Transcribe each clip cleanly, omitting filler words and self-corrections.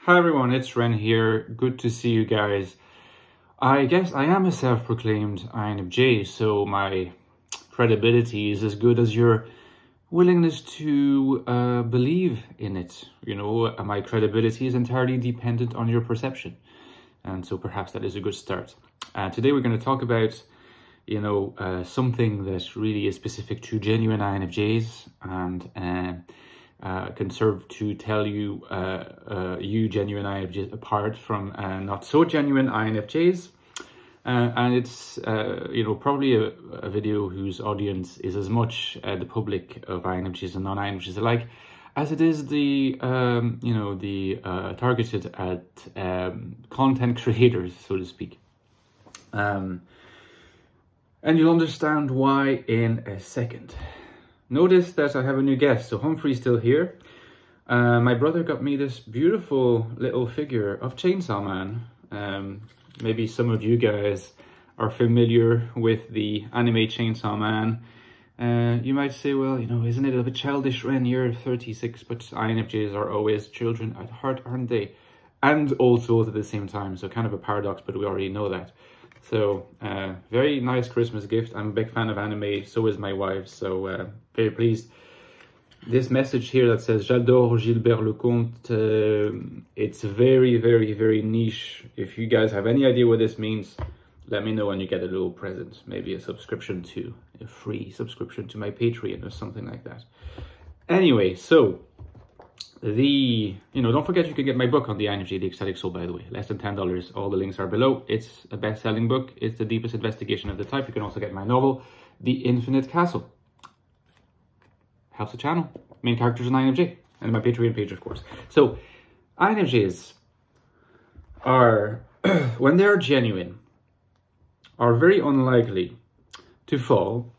Hi everyone, it's Ren here. Good to see you guys. I guess I am a self-proclaimed INFJ, so my credibility is as good as your willingness to believe in it. You know, my credibility is entirely dependent on your perception. And so perhaps that is a good start. Today we're going to talk about, something that really is specific to genuine INFJs, and can serve to tell you, you genuine INFJs apart from not so genuine INFJs. And it's, probably a video whose audience is as much the public of INFJs and non-INFJs alike, as it is the, targeted at content creators, so to speak. And you'll understand why in a second. Notice that I have a new guest, so Humphrey's still here. My brother got me this beautiful little figure of Chainsaw Man. Maybe some of you guys are familiar with the anime Chainsaw Man. You might say, well, isn't it a bit childish, Ren? You're 36, but INFJs are always children at heart, aren't they? And all souls at the same time, so kind of a paradox, but we already know that. So, very nice Christmas gift. I'm a big fan of anime, so is my wife, so very pleased. This message here that says, J'adore Gilbert Lecomte, it's very, very, very niche. If you guys have any idea what this means, let me know and you get a little present. Maybe a free subscription to my Patreon or something like that. Anyway, so, don't forget you can get my book on the INFJ, The Ecstatic Soul, by the way. Less than $10. All the links are below. It's a best-selling book. It's the deepest investigation of the type. You can also get my novel, The Infinite Castle. Helps the channel. Main characters in INFJ. And my Patreon page, of course. So, INFJs are, when they're genuine, are very unlikely to fall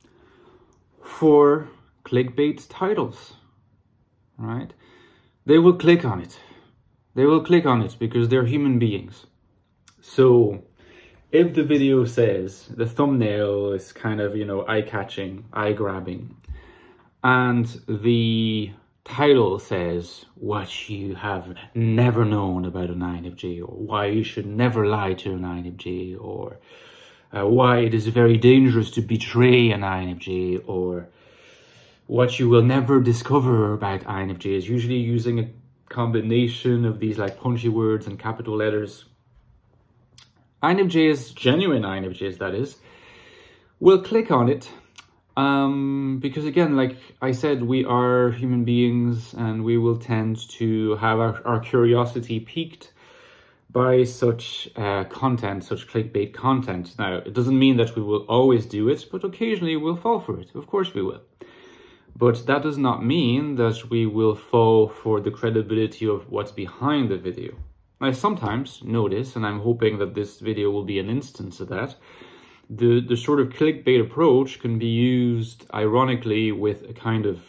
for clickbait titles, right? They will click on it. They will click on it because they're human beings. So if the video says, the thumbnail is kind of, eye-catching, eye-grabbing, and the title says what you have never known about an INFJ, or why you should never lie to an INFJ, or why it is very dangerous to betray an INFJ, or what you will never discover about INFJs, usually using a combination of these like punchy words and capital letters. INFJs, genuine INFJs that is, will click on it because again, like I said, we are human beings and we will tend to have our curiosity piqued by such content, such clickbait content. Now, it doesn't mean that we will always do it, but occasionally we'll fall for it. Of course we will. But that does not mean that we will fall for the credibility of what's behind the video. I sometimes notice, and I'm hoping that this video will be an instance of that, the sort of clickbait approach can be used ironically with a kind of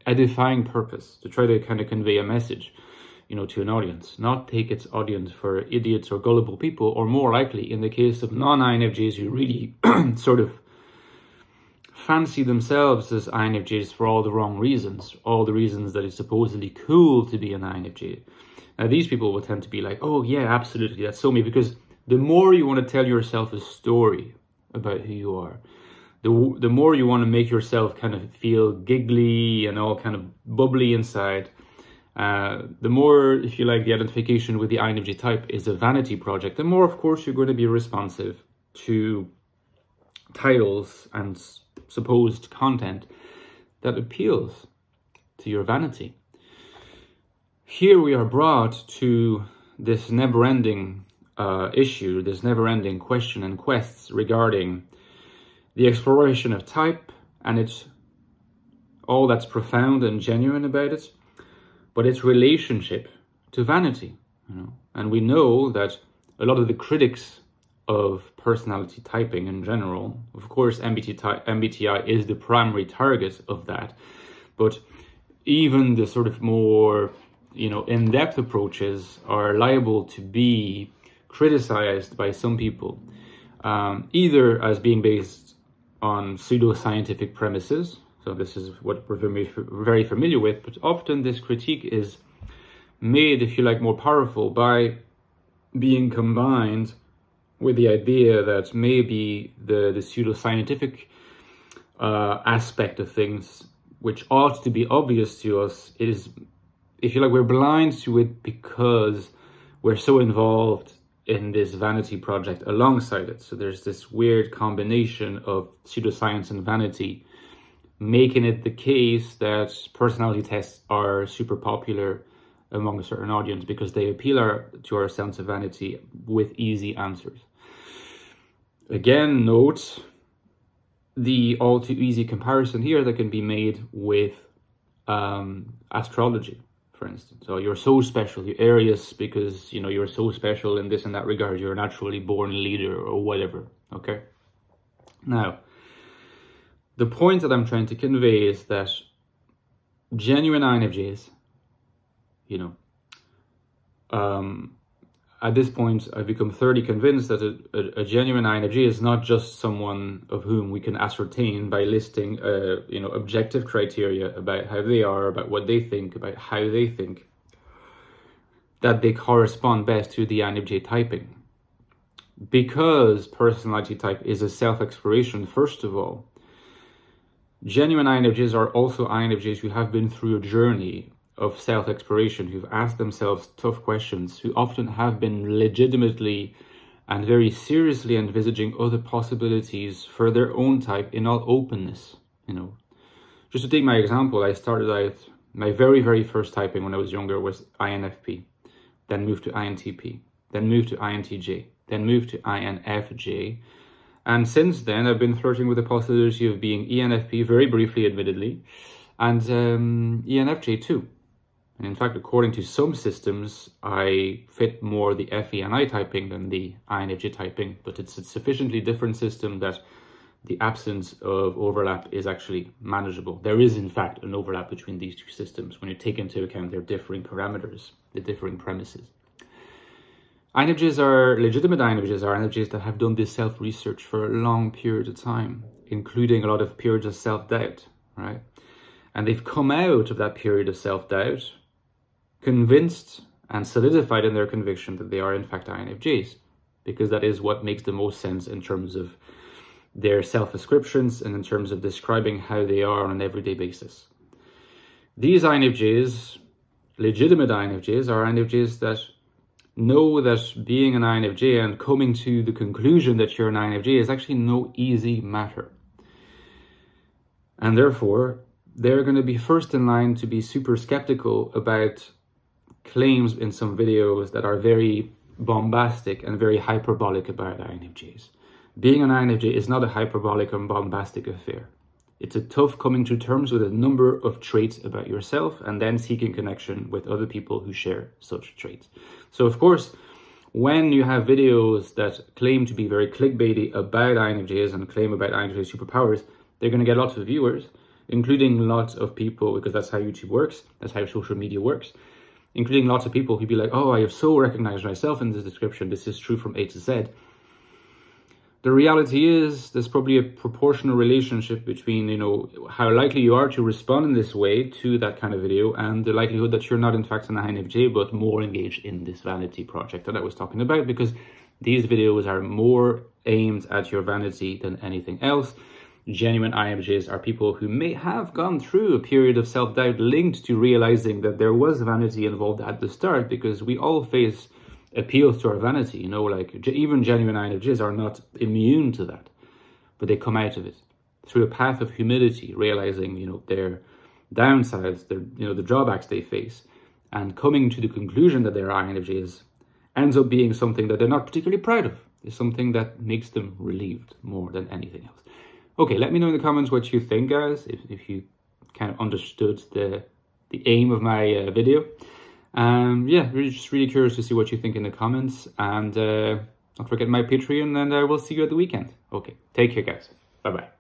edifying purpose to try to kind of convey a message, to an audience, not take its audience for idiots or gullible people, or more likely in the case of non-INFJs who really sort of fancy themselves as INFJs for all the wrong reasons, all the reasons that it's supposedly cool to be an INFJ. Now, these people will tend to be like, oh yeah, absolutely, that's so me, because the more you want to tell yourself a story about who you are, the more you want to make yourself kind of feel giggly and all kind of bubbly inside, the more, if you like, the identification with the INFJ type is a vanity project, the more, of course, you're going to be responsive to titles and supposed content that appeals to your vanity. Here we are brought to this never-ending issue, this never-ending question and quests regarding the exploration of type, and it's all that's profound and genuine about it, but its relationship to vanity, And we know that a lot of the critics of personality typing in general, of course MBTI is the primary target of that, but even the sort of more in-depth approaches are liable to be criticized by some people, either as being based on pseudo-scientific premises, so this is what we're very familiar with, but often this critique is made, if you like, more powerful by being combined with the idea that maybe the pseudoscientific aspect of things, which ought to be obvious to us, is, if you like, we're blind to it because we're so involved in this vanity project alongside it. So there's this weird combination of pseudoscience and vanity, making it the case that personality tests are super popular among a certain audience because they appeal to our sense of vanity with easy answers. Again, note the all too easy comparison here that can be made with astrology, for instance. So you're so special, you're Aries because, you know, you're so special in this and that regard, you're a naturally born leader or whatever, okay? Now, the point that I'm trying to convey is that genuine INFJs, you know, at this point, I've become thoroughly convinced that a genuine INFJ is not just someone of whom we can ascertain by listing, you know, objective criteria about how they are, about what they think, about how they think, that they correspond best to the INFJ typing. Because personality type is a self-exploration, first of all, genuine INFJs are also INFJs who have been through a journey of self-exploration, who've asked themselves tough questions, who often have been legitimately and very seriously envisaging other possibilities for their own type in all openness. You know, just to take my example, I started out, my very first typing when I was younger was INFP, then moved to INTP, then moved to INTJ, then moved to INFJ. And since then, I've been flirting with the possibility of being ENFP, very briefly, admittedly, and ENFJ too. And in fact, according to some systems, I fit more the FE and I typing than the INFJ typing, but it's a sufficiently different system that the absence of overlap is actually manageable. There is, in fact, an overlap between these two systems when you take into account their differing parameters, the differing premises. INFJs are legitimate INFJs are INFJs that have done this self-research for a long period of time, including a lot of periods of self-doubt, right? And they've come out of that period of self-doubt convinced and solidified in their conviction that they are in fact INFJs, because that is what makes the most sense in terms of their self-ascriptions and in terms of describing how they are on an everyday basis. These INFJs, legitimate INFJs, are INFJs that know that being an INFJ and coming to the conclusion that you're an INFJ is actually no easy matter. And therefore, they're going to be first in line to be super skeptical about claims in some videos that are very bombastic and very hyperbolic about INFJs. Being an INFJ is not a hyperbolic and bombastic affair. It's a tough coming to terms with a number of traits about yourself and then seeking connection with other people who share such traits. So of course, when you have videos that claim to be very clickbaity about INFJs and claim about INFJ superpowers, they're going to get lots of viewers, including lots of people, because that's how YouTube works, that's how social media works, including lots of people who'd be like, oh, I have so recognized myself in this description, this is true from A to Z. The reality is there's probably a proportional relationship between, you know, how likely you are to respond in this way to that kind of video and the likelihood that you're not in fact an INFJ, but more engaged in this vanity project that I was talking about, because these videos are more aimed at your vanity than anything else. Genuine INFJs are people who may have gone through a period of self-doubt linked to realizing that there was vanity involved at the start, because we all face appeals to our vanity, you know, like even genuine INFJs are not immune to that, but they come out of it through a path of humility, realizing, you know, their downsides, their, you know, the drawbacks they face, and coming to the conclusion that they're INFJs ends up being something that they're not particularly proud of. It's something that makes them relieved more than anything else. Okay, let me know in the comments what you think, guys, if you kind of understood the aim of my video. Yeah, just really curious to see what you think in the comments, and don't forget my Patreon, and I will see you at the weekend. Okay, take care, guys. Bye-bye.